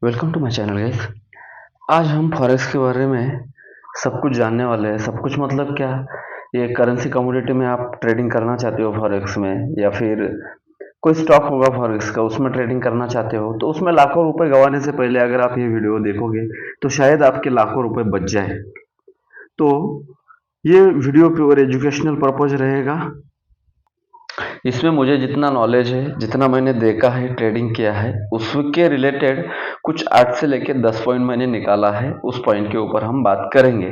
Welcome to my channel guys. आज हम forex के बारे में सब कुछ जानने वाले हैं। सब कुछ मतलब क्या? ये करेंसी कमोडिटी में आप ट्रेडिंग करना चाहते हो फॉरेक्स में, या फिर कोई स्टॉक होगा फॉरेक्स का, उसमें ट्रेडिंग करना चाहते हो, तो उसमें लाखों रुपए गंवाने से पहले अगर आप ये वीडियो देखोगे तो शायद आपके लाखों रुपए बच जाए। तो ये वीडियो प्योर एजुकेशनल पर्पज रहेगा। इसमें मुझे जितना नॉलेज है, जितना मैंने देखा है, ट्रेडिंग किया है, उसके रिलेटेड कुछ 8 से लेके 10 पॉइंट मैंने निकाला है। उस पॉइंट के ऊपर हम बात करेंगे।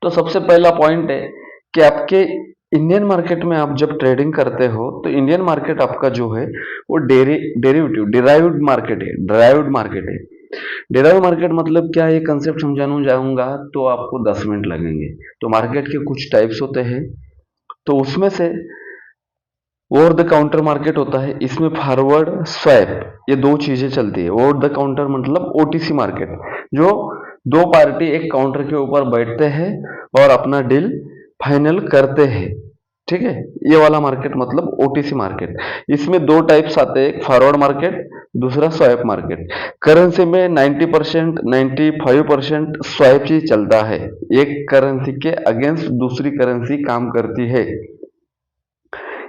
तो सबसे पहला पॉइंट है कि आपके इंडियन मार्केट में आप जब ट्रेडिंग करते हो तो इंडियन मार्केट आपका जो है वो डेरिवेटिव डिराइव्ड मार्केट है। डिराइव्ड मार्केट मतलब क्या है, ये कंसेप्ट समझाने जाऊंगा तो आपको 10 मिनट लगेंगे। तो मार्केट के कुछ टाइप्स होते हैं, तो उसमें से ओवर द काउंटर मार्केट होता है। इसमें फॉरवर्ड स्वैप ये दो चीजें चलती है। ओवर द काउंटर मतलब ओटीसी मार्केट, जो दो पार्टी एक काउंटर के ऊपर बैठते हैं और अपना डील फाइनल करते हैं। ठीक है, ये वाला मार्केट मतलब ओटीसी मार्केट। इसमें दो टाइप्स आते हैं, एक फॉरवर्ड मार्केट, दूसरा स्वैप मार्केट। करेंसी में 90% 95% स्वैप ही चलता है। एक करेंसी के अगेंस्ट दूसरी करेंसी काम करती है।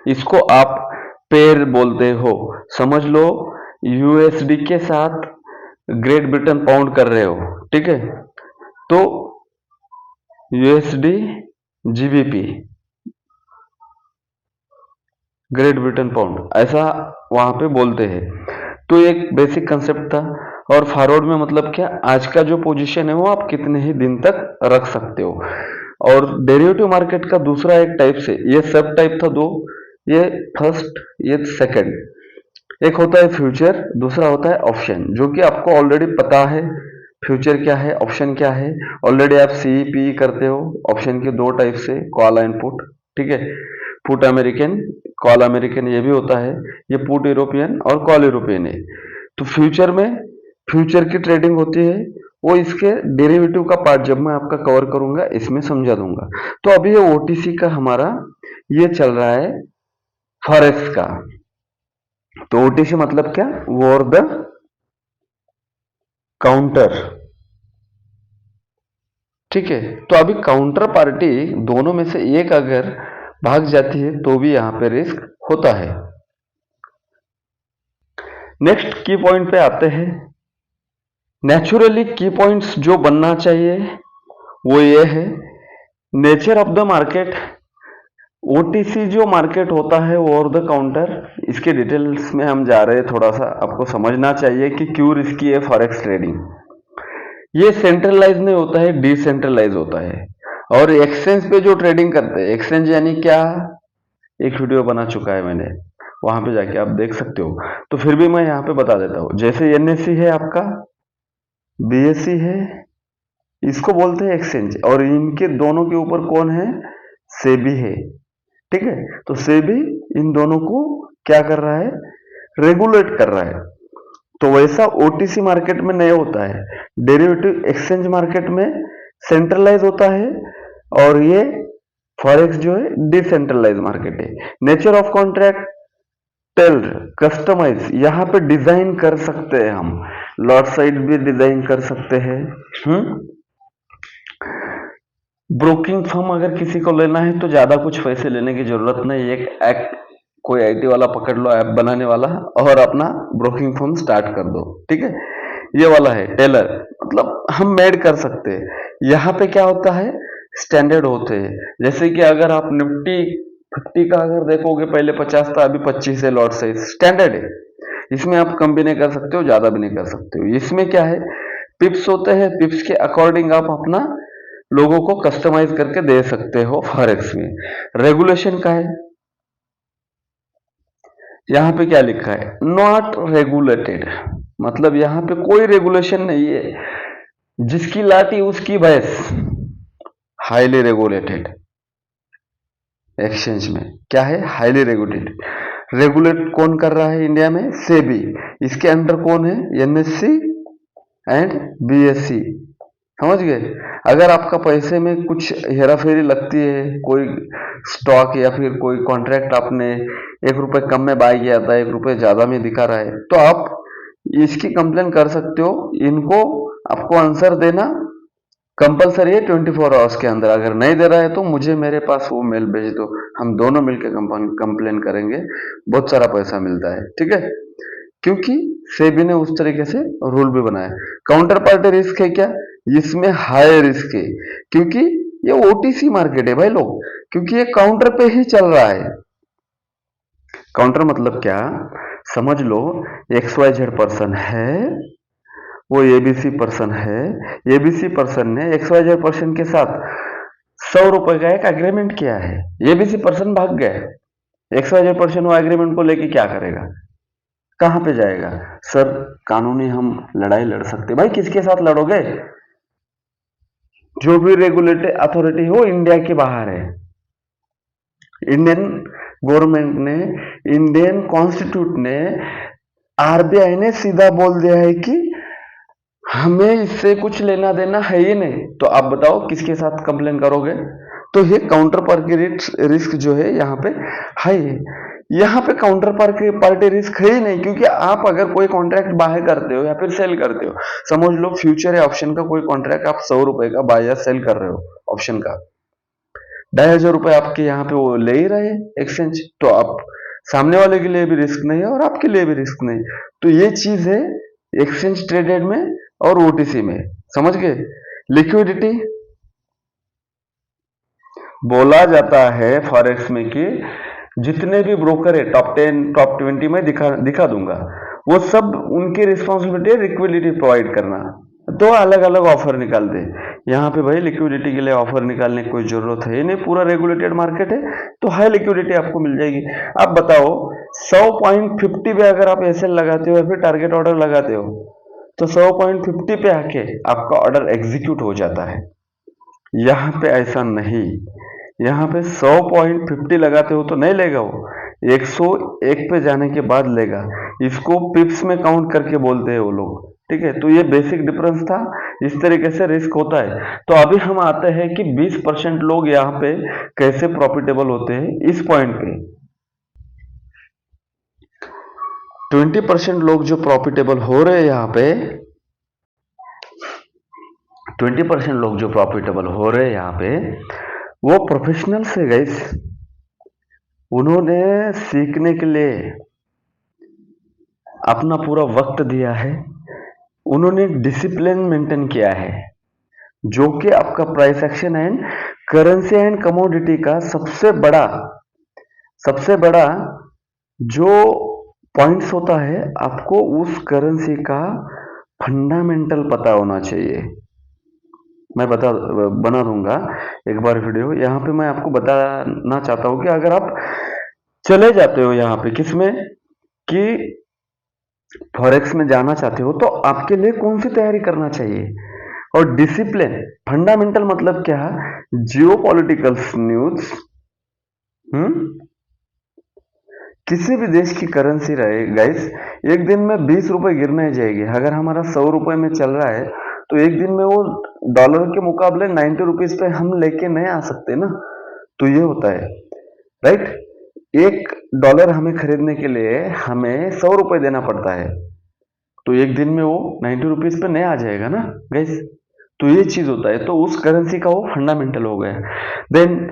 इसको आप पेयर बोलते हो। समझ लो यूएसडी के साथ ग्रेट ब्रिटेन पाउंड कर रहे हो, ठीक है, तो USD GBP great Britain pound ऐसा वहां पे बोलते हैं। तो एक बेसिक कंसेप्ट था। और फॉरवर्ड में मतलब क्या, आज का जो पोजीशन है वो आप कितने ही दिन तक रख सकते हो। और डेरिवेटिव मार्केट का दूसरा एक टाइप से, ये सब टाइप था दो, ये फर्स्ट ये सेकंड। एक होता है फ्यूचर, दूसरा होता है ऑप्शन, जो कि आपको ऑलरेडी पता है फ्यूचर क्या है, ऑप्शन क्या है। ऑलरेडी आप सी पी करते हो। ऑप्शन के दो टाइप से, कॉल एंड पुट, ठीक है। पुट अमेरिकन, कॉल अमेरिकन ये भी होता है। ये पुट यूरोपियन और कॉल यूरोपियन है। तो फ्यूचर में फ्यूचर की ट्रेडिंग होती है, वो इसके डेरिवेटिव का पार्ट जब मैं आपका कवर करूंगा इसमें समझा दूंगा। तो अभी ये ओटीसी का हमारा ये चल रहा है फॉरेक्स का। तो ओटीसी मतलब क्या, ओवर द काउंटर, ठीक है। तो अभी काउंटर पार्टी दोनों में से एक अगर भाग जाती है तो भी यहां पे रिस्क होता है। नेक्स्ट की पॉइंट पे आते हैं। नेचुरली की पॉइंट्स जो बनना चाहिए वो ये है, nature of the market. OTC जो मार्केट होता है ओवर द काउंटर, इसके डिटेल्स में हम जा रहे हैं। थोड़ा सा आपको समझना चाहिए कि क्यों रिस्की है फॉरेक्स ट्रेडिंग। ये सेंट्रलाइज नहीं होता है, डिसेंट्रलाइज होता है। और एक्सचेंज पे जो ट्रेडिंग करते हैं, एक्सचेंज यानी क्या, एक वीडियो बना चुका है मैंने, वहां पे जाके आप देख सकते हो। तो फिर भी मैं यहाँ पे बता देता हूँ। जैसे एनएससी है आपका, बीएससी है, इसको बोलते हैं एक्सचेंज। और इनके दोनों के ऊपर कौन है, सेबी है, ठीक है। तो सेबी इन दोनों को क्या कर रहा है, रेगुलेट कर रहा है। तो वैसा ओटीसी मार्केट में नहीं होता है। डेरिवेटिव एक्सचेंज मार्केट में सेंट्रलाइज होता है, और ये फॉरेक्स जो है डिसेंट्रलाइज मार्केट है। Nature of contract, tailored, customize, यहाँ पे डिजाइन कर सकते हैं हम, लॉट साइड भी डिजाइन कर सकते हैं। ब्रोकिंग फर्म अगर किसी को लेना है तो ज्यादा कुछ पैसे लेने की जरूरत नहीं। एक कोई आईटी वाला पकड़ लो, ऐप बनाने वाला, और अपना ब्रोकिंग फर्म स्टार्ट कर दो, ठीक है। ये वाला है टेलर, मतलब हम मेड कर सकते हैं। यहाँ पे क्या होता है, स्टैंडर्ड होते हैं। जैसे कि अगर आप निफ्टी 50 का अगर देखोगे, पहले 50 था, अभी 25 है लॉट साइज, स्टैंडर्ड है। इसमें आप कम भी नहीं कर सकते हो, ज्यादा भी नहीं कर सकते हो। इसमें क्या है, पिप्स होते हैं, पिप्स के अकॉर्डिंग आप अपना लोगों को कस्टमाइज करके दे सकते हो फॉरेक्स में। रेगुलेशन का है, यहाँ पे क्या लिखा है, नॉट रेगुलेटेड, मतलब यहाँ पे कोई रेगुलेशन नहीं है। जिसकी लाठी उसकी भैंस। हाईली रेगुलेटेड, एक्सचेंज में क्या है, हाईली रेगुलेटेड। रेगुलेट कौन कर रहा है इंडिया में, सेबी। इसके अंदर कौन है, एनएससी एंड बीएससी। समझ गए। अगर आपका पैसे में कुछ हेरा फेरी लगती है, कोई स्टॉक या फिर कोई कॉन्ट्रैक्ट आपने 1 रुपए कम में बाय किया था, 1 रुपए ज्यादा में दिखा रहा है, तो आप इसकी कंप्लेन कर सकते हो। इनको आपको आंसर देना कंपलसरी है 24 आवर्स के अंदर। अगर नहीं दे रहा है तो मुझे मेरे पास वो मेल भेज दो, हम दोनों मिलकर कंप्लेन करेंगे, बहुत सारा पैसा मिलता है, ठीक है। क्योंकि सेबी ने उस तरीके से रूल भी बनाया। काउंटर पार्टी रिस्क है क्या, इसमें हाई रिस्क है, क्योंकि ये ओटीसी मार्केट है भाई लोग, क्योंकि ये काउंटर पे ही चल रहा है। काउंटर मतलब क्या, समझ लो XYZ पर्सन है, वो एबीसी पर्सन है, एबीसी पर्सन ने XYZ पर्सन के साथ 100 रुपए का एक एग्रीमेंट किया है, एबीसी पर्सन भाग गए, XYZ पर्सन वो एग्रीमेंट को लेके क्या करेगा, कहां पे जाएगा। सर कानूनी हम लड़ाई लड़ सकते, भाई किसके साथ लड़ोगे, जो भी रेगुलेटरी अथॉरिटी हो इंडिया के बाहर है। इंडियन गवर्नमेंट ने, इंडियन कॉन्स्टिट्यूट ने, आरबीआई ने सीधा बोल दिया है कि हमें इससे कुछ लेना देना है ही नहीं। तो आप बताओ किसके साथ कंप्लेन करोगे। तो ये काउंटर पार्टी रिस्क जो है यहाँ पे हाई है। यहाँ पे काउंटर पार्टी रिस्क है ही नहीं, क्योंकि आप अगर कोई कॉन्ट्रैक्ट बाय करते हो या फिर सेल करते हो, समझ लो फ्यूचर या ऑप्शन का कोई कॉन्ट्रैक्ट आप 100 रुपए का बाय या सेल कर रहे हो, ऑप्शन का 2500 रुपए आपके यहाँ पे वो ले ही रहे एक्सचेंज, तो आप सामने वाले के लिए भी रिस्क नहीं है और आपके लिए भी रिस्क नहीं। तो ये चीज है एक्सचेंज ट्रेडेड में और ओटीसी में, समझ गए। लिक्विडिटी बोला जाता है फॉरेक्स में कि जितने भी ब्रोकर है टॉप 10 टॉप 20 में दिखा दूंगा, वो सब उनकी रिस्पॉन्सिबिलिटी है लिक्विडिटी प्रोवाइड करना। तो अलग अलग ऑफर निकालते हैं, यहाँ पे भाई लिक्विडिटी के लिए ऑफर निकालने की कोई जरूरत है नहीं, पूरा रेगुलेटेड मार्केट है, तो हाई लिक्विडिटी आपको मिल जाएगी। आप बताओ 100.50 पे अगर आप एसएल लगाते हो या फिर टारगेट ऑर्डर लगाते हो, तो 100.50 पे आके आपका ऑर्डर एग्जीक्यूट हो जाता है। यहाँ पे ऐसा नहीं, यहाँ पे 100.50 लगाते हो तो नहीं लेगा वो, 101 पे जाने के बाद लेगा। इसको पिप्स में काउंट करके बोलते हैं वो लोग, ठीक है। तो ये बेसिक डिफरेंस था, इस तरीके से रिस्क होता है। तो अभी हम आते हैं कि 20% लोग यहाँ पे कैसे प्रॉफिटेबल होते हैं। इस पॉइंट पे 20% लोग जो प्रॉफिटेबल हो रहे हैं यहाँ पे, 20% लोग जो प्रॉफिटेबल हो रहे हैं यहाँ पे, वो प्रोफेशनल्स है गाइस। उन्होंने सीखने के लिए अपना पूरा वक्त दिया है, उन्होंने डिसिप्लिन मेंटेन किया है, जो कि आपका price action and currency and commodity का सबसे बड़ा जो पॉइंट्स होता है, आपको उस करेंसी का फंडामेंटल पता होना चाहिए। मैं बना दूंगा एक बार वीडियो, यहाँ पे मैं आपको बताना चाहता हूँ कि अगर आप चले जाते हो यहाँ पे किसमें कि फॉरेक्स में जाना चाहते हो, तो आपके लिए कौन सी तैयारी करना चाहिए। और डिसिप्लिन फंडामेंटल मतलब क्या, जियो पॉलिटिकल न्यूज, किसी भी देश की करेंसी रहे गाइस, एक दिन में 20 रुपए गिरने जाएगी। अगर हमारा 100 रुपए में चल रहा है, तो एक दिन में वो डॉलर के मुकाबले 90 रुपीज पे हम लेके नहीं आ सकते ना। तो ये होता है, राइट। $1 हमें खरीदने के लिए हमें 100 रुपए देना पड़ता है, तो एक दिन में वो 90 रुपीज पे नहीं आ जाएगा ना गाइस। तो ये चीज होता है, तो उस करेंसी का वो फंडामेंटल हो गया। देन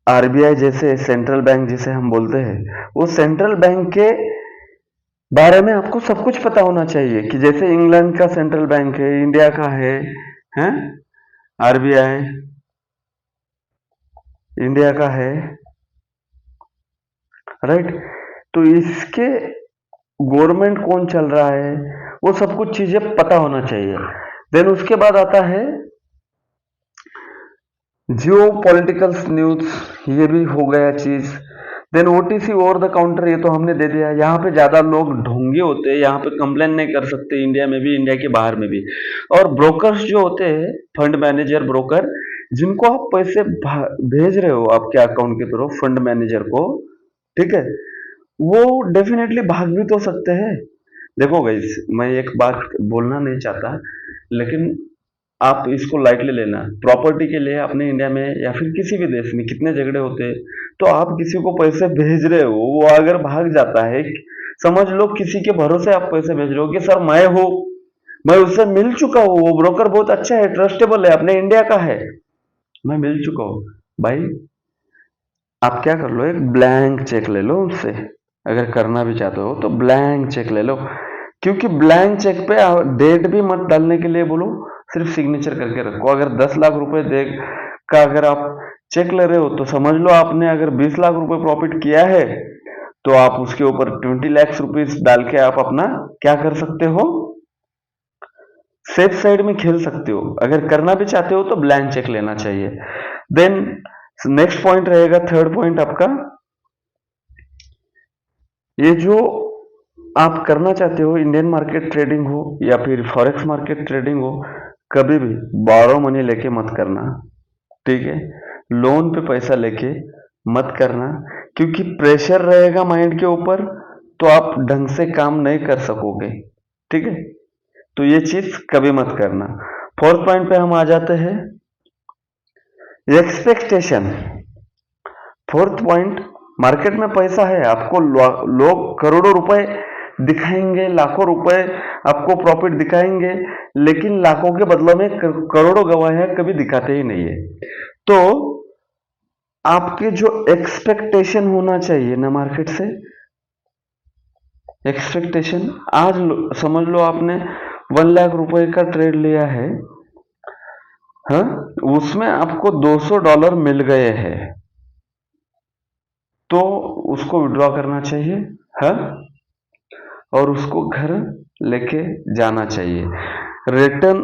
आरबीआई जैसे सेंट्रल बैंक जिसे हम बोलते हैं, वो सेंट्रल बैंक के बारे में आपको सब कुछ पता होना चाहिए, कि जैसे इंग्लैंड का सेंट्रल बैंक है, इंडिया का है आरबीआई इंडिया का है, राइट। तो इसके गवर्नमेंट कौन चल रहा है, वो सब कुछ चीजें पता होना चाहिए। देन उसके बाद आता है जियो पॉलिटिकल न्यूज, ये भी हो गया चीज। Then OTC over the counter, ये तो हमने दे दिया। यहाँ पे ज्यादा लोग ढोंगे होते हैं, यहाँ पे कंप्लेन नहीं कर सकते, इंडिया में भी इंडिया के बाहर में भी। और ब्रोकर्स जो होते हैं, फंड मैनेजर ब्रोकर, जिनको आप पैसे भेज रहे हो आपके अकाउंट के थ्रू फंड मैनेजर को, ठीक है, वो डेफिनेटली भाग भी तो सकते हैं। देखो गाइस, मैं एक बात बोलना नहीं चाहता, लेकिन आप इसको लाइटली लेना। प्रॉपर्टी के लिए अपने इंडिया में या फिर किसी भी देश में कितने झगड़े होते हैं, तो आप किसी को पैसे भेज रहे हो, वो अगर भाग जाता है समझ लो किसी के भरोसे आप पैसे भेज रहे हो कि सर मैं उससे मिल चुका हूँ, वो ब्रोकर बहुत अच्छा है, ट्रस्टेबल है, अपने इंडिया का है, मैं मिल चुका हूँ। भाई आप क्या कर लो, एक ब्लैंक चेक ले लो उससे, अगर करना भी चाहते हो तो ब्लैंक चेक ले लो। क्योंकि ब्लैंक चेक पे डेट भी मत डालने के लिए बोलो, सिर्फ सिग्नेचर करके रखो। अगर 10 लाख रुपए दे का अगर आप चेक ले रहे हो तो समझ लो आपने अगर 20 लाख रुपए प्रॉफिट किया है तो आप उसके ऊपर 20 लाख रुपीज डाल के आप अपना क्या कर सकते हो, सेफ साइड में खेल सकते हो। अगर करना भी चाहते हो तो ब्लैंक चेक लेना चाहिए। देन नेक्स्ट पॉइंट रहेगा, थर्ड पॉइंट आपका, ये जो आप करना चाहते हो, इंडियन मार्केट ट्रेडिंग हो या फिर फॉरेक्स मार्केट ट्रेडिंग हो, कभी भी बोरो मनी लेके मत करना, ठीक है? लोन पे पैसा लेके मत करना, क्योंकि प्रेशर रहेगा माइंड के ऊपर तो आप ढंग से काम नहीं कर सकोगे, ठीक है? तो ये चीज कभी मत करना। फोर्थ पॉइंट पे हम आ जाते हैं, एक्सपेक्टेशन। फोर्थ पॉइंट, मार्केट में पैसा है, आपको लोग करोड़ों रुपए दिखाएंगे, लाखों रुपए आपको प्रॉफिट दिखाएंगे, लेकिन लाखों के बदले में करोड़ों गवाहियां कभी दिखाते ही नहीं है। तो आपके जो एक्सपेक्टेशन होना चाहिए ना मार्केट से, एक्सपेक्टेशन, आज समझ लो आपने 1 लाख रुपए का ट्रेड लिया है, हाँ, उसमें आपको $200 मिल गए हैं, तो उसको विड्रॉ करना चाहिए, हाँ, और उसको घर लेके जाना चाहिए। रिटर्न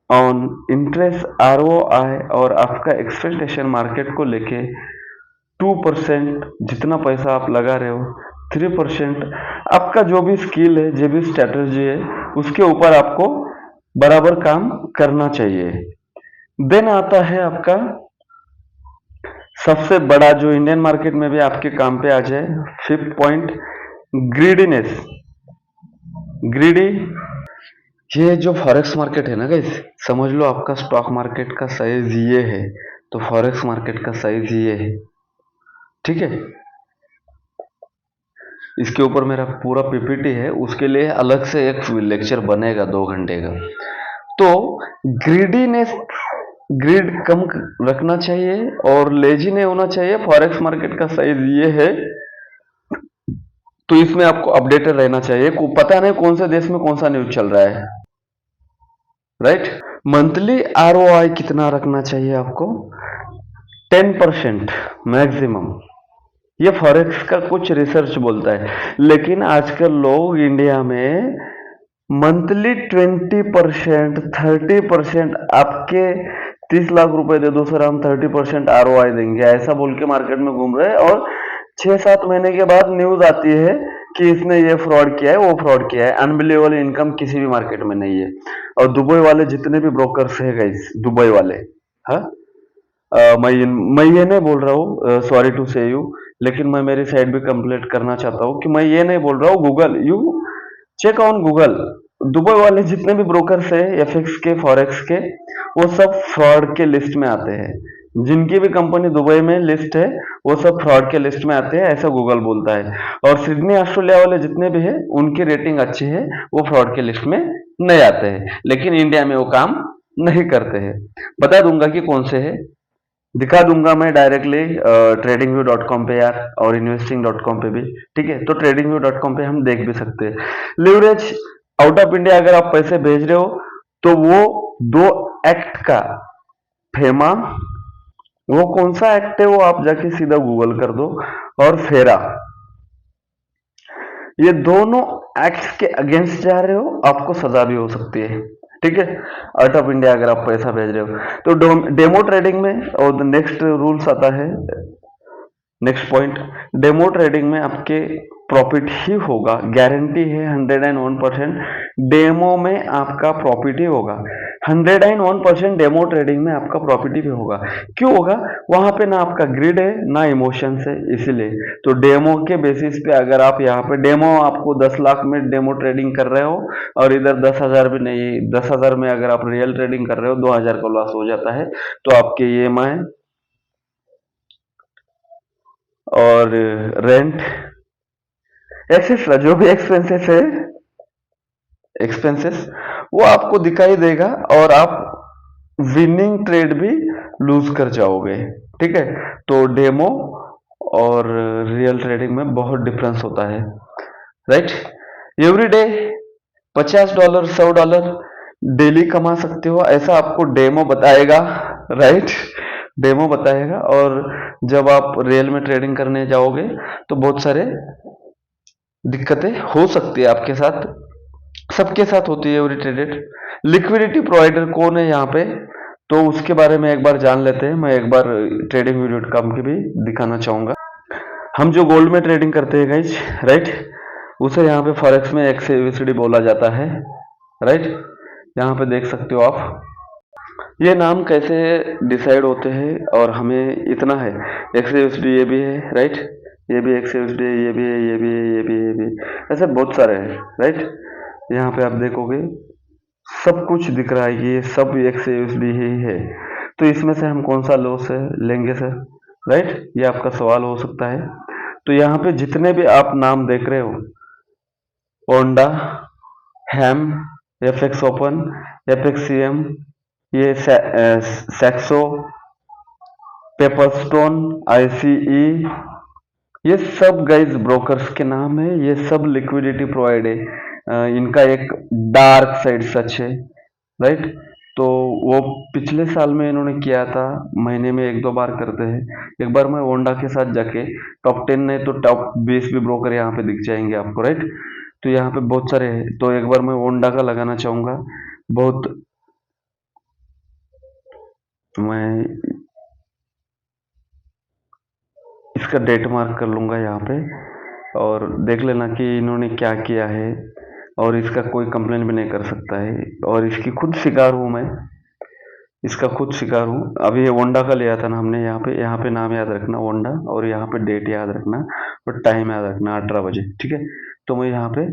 ऑन इंटरेस्ट ROI और आपका एक्सपेक्टेशन मार्केट को लेके 2% जितना पैसा आप लगा रहे हो, 3% आपका जो भी स्किल है, जो भी स्ट्रेटजी है, उसके ऊपर आपको बराबर काम करना चाहिए। देन आता है आपका सबसे बड़ा, जो इंडियन मार्केट में भी आपके काम पे आ जाए, फिफ्थ पॉइंट, ग्रीडीनेस। ग्रीडी, ये जो फॉरेक्स मार्केट है ना गाइस, समझ लो आपका स्टॉक मार्केट का साइज ये है तो फॉरेक्स मार्केट का साइज ये है, ठीक है? इसके ऊपर मेरा पूरा PPT है, उसके लिए अलग से एक लेक्चर बनेगा 2 घंटे का। तो ग्रीडीनेस, ग्रीड कम रखना चाहिए और लेजी नहीं होना चाहिए। फॉरेक्स मार्केट का साइज ये है, तो इसमें आपको अपडेटेड रहना चाहिए। को पता नहीं कौन से देश में कौन सा न्यूज चल रहा है, राइट? मंथली ROI कितना रखना चाहिए आपको? 10% मैक्सिमम, ये फॉरेक्स का कुछ रिसर्च बोलता है। लेकिन आजकल लोग इंडिया में मंथली 20%, 30%, आपके 30 लाख रुपए दे दो सर, हम 30% ROI देंगे, ऐसा बोल के मार्केट में घूम रहे हैं। और 6-7 महीने के बाद न्यूज आती है कि इसने ये फ्रॉड किया है, वो फ्रॉड किया है। अनबिलीवेबल इनकम किसी भी मार्केट में नहीं है। और दुबई वाले जितने भी ब्रोकर्स है गाइस, दुबई वाले, हाँ, मैं ये नहीं बोल रहा हूँ, सॉरी टू से यू, लेकिन मैं मेरी साइड भी कंप्लीट करना चाहता हूँ कि मैं ये नहीं बोल रहा हूँ, Google, you check on Google, Dubai वाले जितने भी ब्रोकर्स है FX के, फॉरेक्स के, वो सब फ्रॉड के लिस्ट में आते हैं। जिनकी भी कंपनी दुबई में लिस्ट है वो सब फ्रॉड के लिस्ट में आते हैं, ऐसा गूगल बोलता है। और सिडनी ऑस्ट्रेलिया वाले जितने भी है उनकी रेटिंग अच्छी है, वो फ्रॉड के लिस्ट में नहीं आते हैं, लेकिन इंडिया में वो काम नहीं करते हैं। बता दूंगा कि कौन से है, दिखा दूंगा मैं डायरेक्टली tradingview.com पे यार, और investing.com पे भी, ठीक है? तो tradingview.com पे हम देख भी सकते हैं। लिवरेज आउट ऑफ इंडिया अगर आप पैसे भेज रहे हो तो वो 2 एक्ट का, फेमा, वो कौन सा एक्ट है वो आप जाके सीधा गूगल कर दो, और फेरा, ये दोनों एक्ट्स के अगेंस्ट जा रहे हो, आपको सजा भी हो सकती है, ठीक है? आउट ऑफ इंडिया अगर आप पैसा भेज रहे हो तो डेमो ट्रेडिंग में, और नेक्स्ट रूल्स आता है, नेक्स्ट पॉइंट, डेमो ट्रेडिंग में आपके प्रॉफिट ही होगा, गारंटी है 101%। डेमो में आपका प्रॉफिट ही होगा, 101% डेमो ट्रेडिंग में आपका प्रॉफिट ही होगा। क्यों होगा? वहां पे ना आपका ग्रिड है ना इमोशंस है, इसीलिए। तो डेमो के बेसिस पे अगर आप यहाँ पे डेमो, आपको 10 लाख में डेमो ट्रेडिंग कर रहे हो और इधर 10,000 भी नहीं, 10,000 में अगर आप रियल ट्रेडिंग कर रहे हो 2,000 का लॉस हो जाता है, तो आपके EMI और रेंट, एक्सेट्रा जो भी एक्सपेंसेस है, एक्सपेंसेस वो आपको दिखाई देगा और आप विनिंग ट्रेड भी लूज कर जाओगे। ठीक है, तो डेमो और रियल ट्रेडिंग में बहुत डिफरेंस होता है, राइट। एवरी डे $50 $100 डेली कमा सकते हो, ऐसा आपको डेमो बताएगा, राइट। डेमो बताएगा, और जब आप रियल में ट्रेडिंग करने जाओगे तो बहुत सारे दिक्कतें हो सकती है आपके साथ, सबके साथ होती है एवरी ट्रेडेड। लिक्विडिटी प्रोवाइडर कौन है यहाँ पे, तो उसके बारे में एक बार जान लेते हैं। मैं एक बार ट्रेडिंग वीडियो काम की भी दिखाना चाहूंगा। हम जो गोल्ड में ट्रेडिंग करते हैं गाइज, राइट, उसे यहाँ पे फॉरेक्स में XAUSD बोला जाता है, राइट। यहाँ पे देख सकते हो आप ये नाम कैसे डिसाइड होते हैं, और हमें इतना है XAUSD, ये भी है, राइट, ये भी XAUSD है, ये भी है, ये भी है, ये भी है, ये भी है, ऐसे बहुत सारे हैं, राइट। यहाँ पे आप देखोगे सब कुछ दिख रहा है कि ये सब XAUSD ही है। तो इसमें से हम कौन सा लॉस है लेंगे सर, राइट, ये आपका सवाल हो सकता है। तो यहाँ पे जितने भी आप नाम देख रहे हो, ओंडा, हैम, FX ओपन, FXCM, ये सैक्सो, पेपरस्टोन, ICE, ये सब गाइज ब्रोकर्स के नाम है, ये सब लिक्विडिटी प्रोवाइड है। इनका एक डार्क साइड सच है, राइट। तो वो पिछले साल में इन्होंने किया था, महीने में 1-2 बार करते हैं। एक बार मैं ओंडा के साथ जाके टॉप 10 नहीं तो टॉप 20 भी ब्रोकर यहाँ पे दिख जाएंगे आपको, राइट। तो यहाँ पे बहुत सारे हैं, तो एक बार मैं ओंडा का लगाना चाहूंगा। बहुत मैं इसका डेट मार्क कर लूंगा यहाँ पे, और देख लेना कि इन्होंने क्या किया है, और इसका कोई कंप्लेन भी नहीं कर सकता है, और इसकी खुद शिकार हूँ मैं, इसका खुद शिकार हूँ। अभी ये ओंडा का लिया था ना हमने, यहाँ पे नाम याद रखना ओंडा, और यहाँ पे डेट याद रखना, और टाइम याद रखना 18 बजे, ठीक है। तो मैं यहाँ पे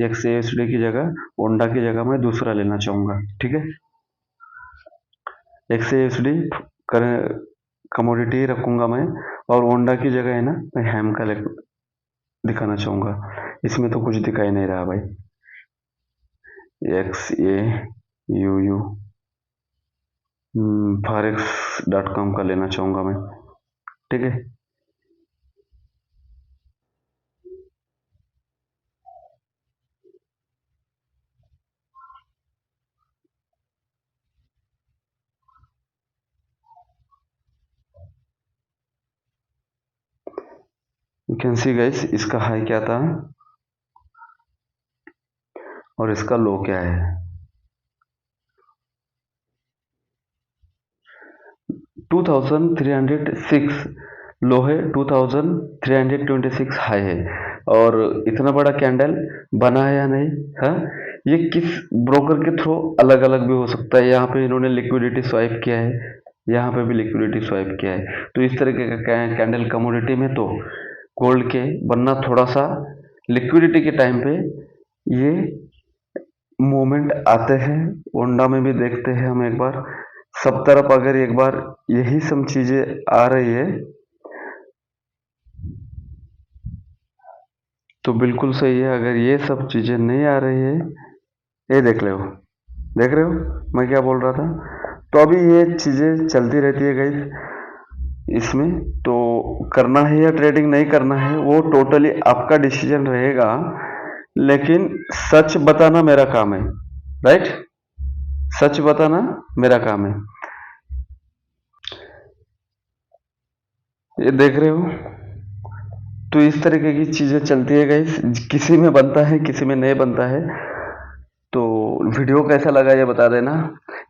XAUSD की जगह, ओंडा की जगह मैं दूसरा लेना चाहूंगा, ठीक है। XAUSD कमोडिटी रखूंगा मैं, और ओंडा की जगह है ना मैं हैम का दिखाना चाहूंगा। इसमें तो कुछ दिखाई नहीं रहा भाई। XAUU forex.com का लेना चाहूंगा मैं, ठीक है। यू कैन सी गाइस, इसका हाई क्या था और इसका लो क्या है। 2306 लो है, 2326 हाई है, और इतना बड़ा कैंडल बना है या नहीं, हाँ। ये किस ब्रोकर के थ्रू अलग अलग भी हो सकता है। यहाँ पे इन्होंने लिक्विडिटी स्वाइप किया है, यहाँ पे भी लिक्विडिटी स्वाइप किया है। तो इस तरीके का कैंडल कमोडिटी में तो गोल्ड के बनना थोड़ा सा लिक्विडिटी के टाइम पे ये मूवमेंट आते हैं। ओंडा में भी देखते हैं हम एक बार, सब तरफ अगर एक बार यही सब चीजें आ रही है तो बिल्कुल सही है। अगर ये सब चीजें नहीं आ रही है, ये देख रहे हो, देख रहे हो मैं क्या बोल रहा था। तो अभी ये चीजें चलती रहती है गाइस, इसमें तो करना है या ट्रेडिंग नहीं करना है वो टोटली आपका डिसीजन रहेगा, लेकिन सच बताना मेरा काम है, राइट। सच बताना मेरा काम है। ये देख रहे हो, तो इस तरीके की चीजें चलती है गाइस, किसी में बनता है किसी में नहीं बनता है। तो वीडियो कैसा लगा ये बता देना।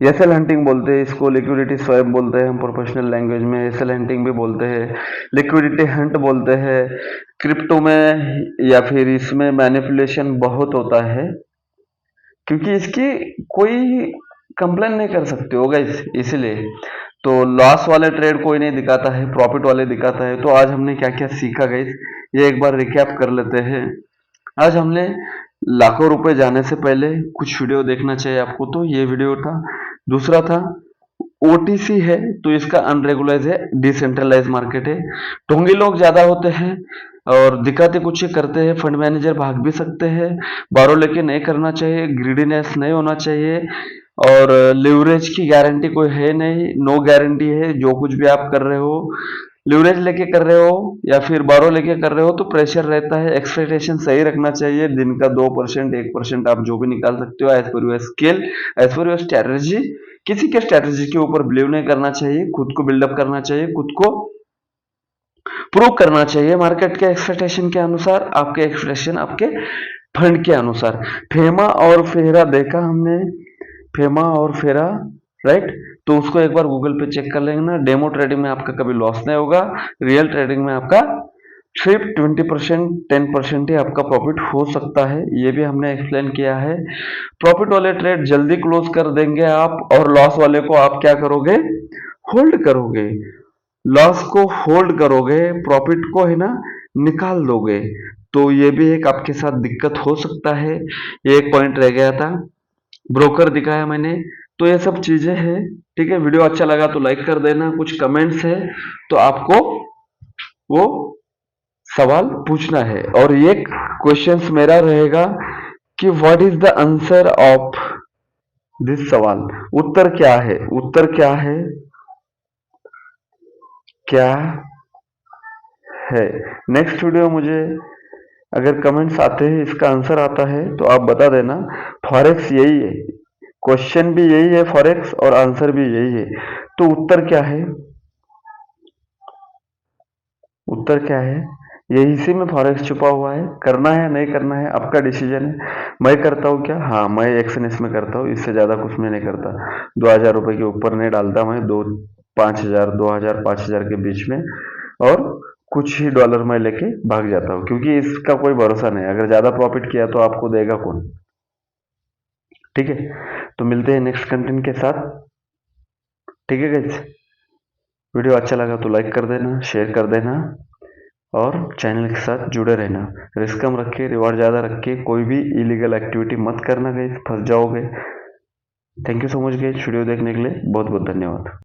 एसएल हंटिंग बोलते हैं इसको, लिक्विडिटी स्वैप बोलते हैं हम प्रोफेशनल लैंग्वेज में, एसएल हंटिंग भी बोलते हैं, लिक्विडिटी हंट बोलते हैं। क्रिप्टो में या फिर इसमें मैनिपुलेशन बहुत होता है, क्योंकि इसकी कोई कंप्लेन नहीं कर सकते हो गाइस, इसलिए तो लॉस वाले ट्रेड कोई नहीं दिखाता है, प्रॉफिट वाले दिखाता है। तो आज हमने क्या क्या सीखा गाइस, ये एक बार रिकैप कर लेते हैं। आज हमने लाखों रुपए जाने से पहले कुछ वीडियो देखना चाहिए आपको, तो ये वीडियो था। दूसरा था OTC है तो इसका अनरेगुलाइज है, डिसेंट्रलाइज मार्केट है, ढोंगी लोग ज्यादा होते हैं, और दिखाते कुछ ही करते हैं। फंड मैनेजर भाग भी सकते हैं। बारो लेके नहीं करना चाहिए, ग्रीडीनेस नहीं होना चाहिए, और लिवरेज की गारंटी कोई है नहीं, नो गारंटी है। जो कुछ भी आप कर रहे हो, लिवरेज लेके कर रहे हो या फिर बारो लेके कर रहे हो, तो प्रेशर रहता है। एक्सपेक्टेशन सही रखना चाहिए। दिन का 2% 1% आप जो भी निकाल सकते हो, as per your skill, as per your strategy. किसी के स्ट्रेटजी के ऊपर बिलीव नहीं करना चाहिए। खुद को बिल्डअप करना चाहिए, खुद को प्रूव करना चाहिए मार्केट के एक्सपेक्टेशन के अनुसार, आपके एक्सपेक्टेशन आपके फंड के अनुसार। फेमा और फेरा देखा हमने, फेमा और फेरा, राइट। तो उसको एक बार गूगल पे चेक कर लेना। डेमो ट्रेडिंग में आपका कभी लॉस नहीं होगा। रियल ट्रेडिंग में आपका सिर्फ 20% 10% ही आपका प्रॉफिट हो सकता है। ये भी हमने एक्सप्लेन किया है। प्रॉफिट वाले ट्रेड जल्दी क्लोज कर देंगे आप, और लॉस वाले को आप क्या करोगे, होल्ड करोगे। लॉस को होल्ड करोगे, प्रॉफिट को है ना निकाल दोगे। तो ये भी एक आपके साथ दिक्कत हो सकता है। ये एक पॉइंट रह गया था, ब्रोकर दिखाया मैंने। तो ये सब चीजें हैं। ठीक है, वीडियो अच्छा लगा तो लाइक कर देना। कुछ कमेंट्स है तो आपको वो सवाल पूछना है, और ये क्वेश्चंस मेरा रहेगा कि what is the answer of this सवाल। उत्तर क्या है, उत्तर क्या है, क्या है। नेक्स्ट वीडियो मुझे अगर कमेंट्स आते हैं, इसका आंसर आता है तो आप बता देना। फॉरेक्स यही है, क्वेश्चन भी यही है फॉरेक्स, और आंसर भी यही है। तो उत्तर क्या है, उत्तर क्या है, यही इसी में फॉरेक्स छुपा हुआ है। करना है नहीं करना है आपका डिसीजन है। मैं करता हूँ क्या, हाँ मैं एक्शन इसमें करता हूँ, इससे ज्यादा कुछ मैं नहीं करता। 2,000 रुपए के ऊपर नहीं डालता मैं, 5,000 2,000 5,000 के बीच में, और कुछ ही डॉलर मैं लेके भाग जाता हूँ, क्योंकि इसका कोई भरोसा नहीं। अगर ज्यादा प्रॉफिट किया तो आपको देगा कौन। ठीक है, तो मिलते हैं नेक्स्ट कंटेंट के साथ। ठीक है गाइस, वीडियो अच्छा लगा तो लाइक कर देना, शेयर कर देना, और चैनल के साथ जुड़े रहना। रिस्क कम रखिए, रिवॉर्ड ज़्यादा रखिए। कोई भी इलीगल एक्टिविटी मत करना गाइस, फंस जाओगे। Thank you so much guys, video देखने के लिए बहुत बहुत धन्यवाद।